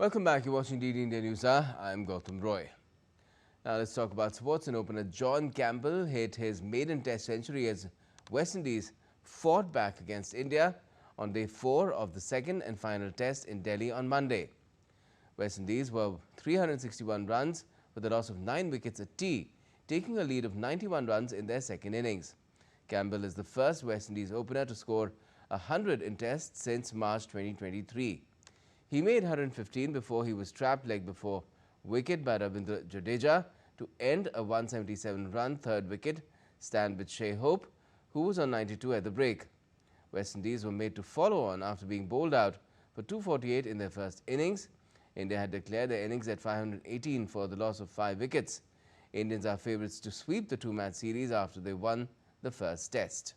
Welcome back. You're watching DD India News Hour. I'm Gautam Roy. Now let's talk about sports. And opener John Campbell hit his maiden test century as West Indies fought back against India on day 4 of the second and final test in Delhi on Monday. West Indies were 361 runs with a loss of 9 wickets at tea, taking a lead of 91 runs in their second innings. Campbell is the first West Indies opener to score 100 in tests since March 2023. He made 115 before he was trapped leg before wicket by Ravindra Jadeja to end a 177-run third wicket stand with Shai Hope, who was on 92 at the break. West Indies were made to follow on after being bowled out for 248 in their first innings. India had declared their innings at 518 for the loss of 5 wickets. Indians are favourites to sweep the two-match series after they won the first test.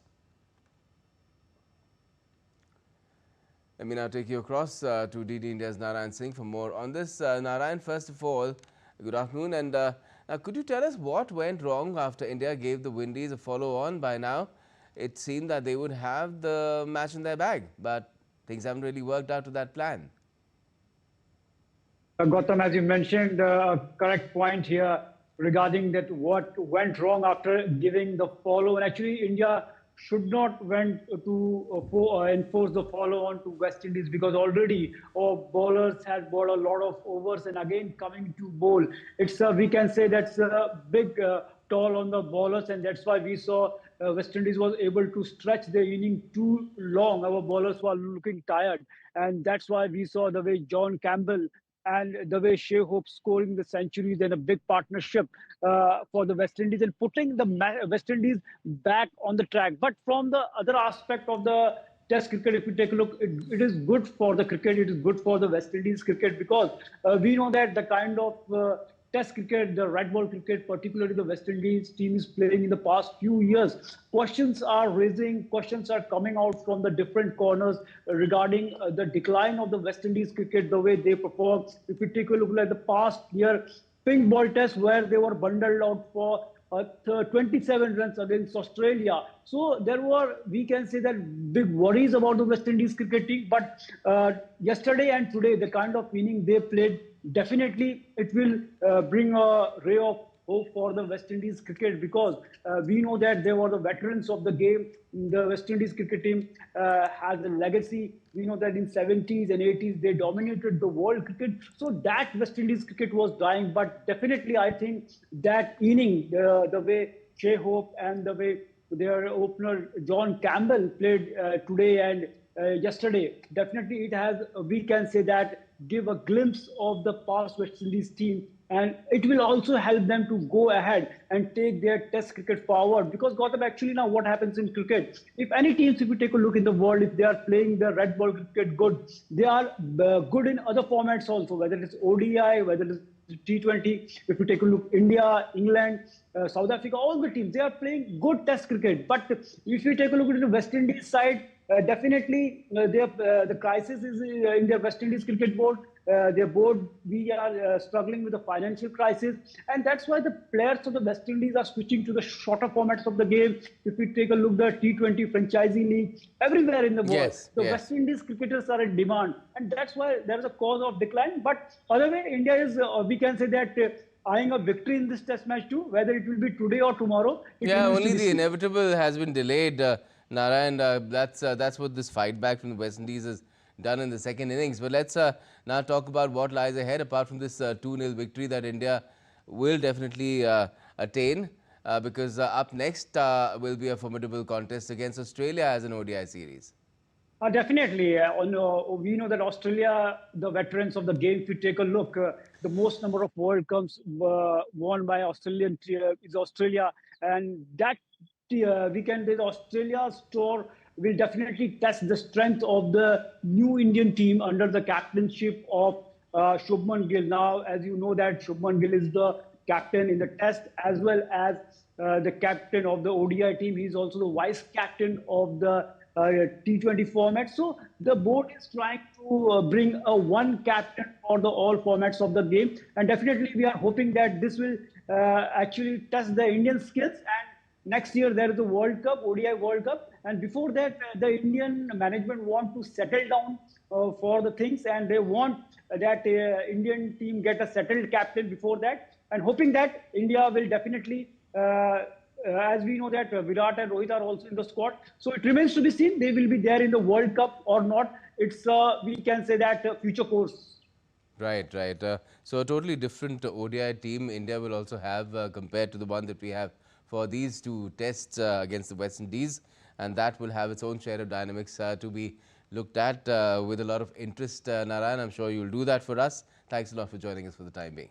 Let me now take you across to DD India's Narayan Singh for more on this. Narayan, first of all, good afternoon. And now could you tell us what went wrong after India gave the Windies a follow-on? By now, it seemed that they would have the match in their bag, but things haven't really worked out to that plan. Gautam, as you mentioned, a correct point here regarding that what went wrong after giving the follow. And actually, India should not went to enforce the follow-on to West Indies, because already our bowlers had bowled a lot of overs, and again coming to bowl, it's we can say that's a big toll on the bowlers, and that's why we saw West Indies was able to stretch their inning too long. Our bowlers were looking tired, and that's why we saw the way John Campbell and the way Shai Hope scoring the centuries and a big partnership for the West Indies and putting the West Indies back on the track. But from the other aspect of the Test cricket, if you take a look, it is good for the cricket. It is good for the West Indies cricket, because we know that the kind of Test cricket, the red ball cricket, particularly the West Indies team is playing in the past few years, questions are coming out from the different corners regarding the decline of the West Indies cricket, the way they perform. If you take a look at the past year, pink ball test where they were bundled out for 27 runs against Australia. So there were, we can say that, big worries about the West Indies cricket team. But yesterday and today, the kind of inning they played, definitely it will bring a ray of hope for the West Indies cricket, because we know that they were the veterans of the game. The West Indies cricket team has a legacy. We know that in 70s and 80s they dominated the world cricket. So that West Indies cricket was dying. But definitely I think that inning, the way Shai Hope and the way their opener John Campbell played today and yesterday, definitely it has, we can say that, give a glimpse of the past West Indies team, and it will also help them to go ahead and take their Test cricket forward. Because Gautam, actually now what happens in cricket, if any teams, if you take a look in the world, if they are playing the red ball cricket good, they are good in other formats also, whether it's ODI, whether it's T20. If you take a look, India, England, South Africa, all the teams, they are playing good Test cricket. But if you take a look at the West Indies side, definitely the crisis is in their West Indies cricket board. Their board, we are struggling with the financial crisis, and that's why the players of the West Indies are switching to the shorter formats of the game. If we take a look at the T20 franchisee league, everywhere in the world, the West Indies cricketers are in demand, and that's why there is a cause of decline. But other way, India is, we can say that, eyeing a victory in this Test match too, whether it will be today or tomorrow. Yeah, only the inevitable has been delayed, Narayan. That's what this fight back from the West Indies has done in the second innings. But let's now talk about what lies ahead, apart from this 2-0 victory that India will definitely attain, because up next will be a formidable contest against Australia as an ODI series. Definitely. We know that Australia, the veterans of the game, if you take a look, the most number of World Cups won by Australian is Australia. And that weekend, Australia's tour will definitely test the strength of the new Indian team under the captainship of Shubman Gill. Now, as you know that Shubman Gill is the captain in the Test as well as the captain of the ODI team. He's also the vice captain of the T20 format. So the board is trying to bring a one captain for the all formats of the game. And definitely we are hoping that this will actually test the Indian skills. And next year there is a World Cup, ODI World Cup. And before that, the Indian management want to settle down for the things, and they want that Indian team get a settled captain before that, and hoping that India will definitely, as we know that Virat and Rohit are also in the squad. So it remains to be seen they will be there in the World Cup or not. It's we can say that future course. Right, right. So a totally different ODI team India will also have compared to the one that we have for these two tests against the West Indies, and that will have its own share of dynamics to be looked at with a lot of interest. Narayan, I'm sure you'll do that for us. Thanks a lot for joining us for the time being.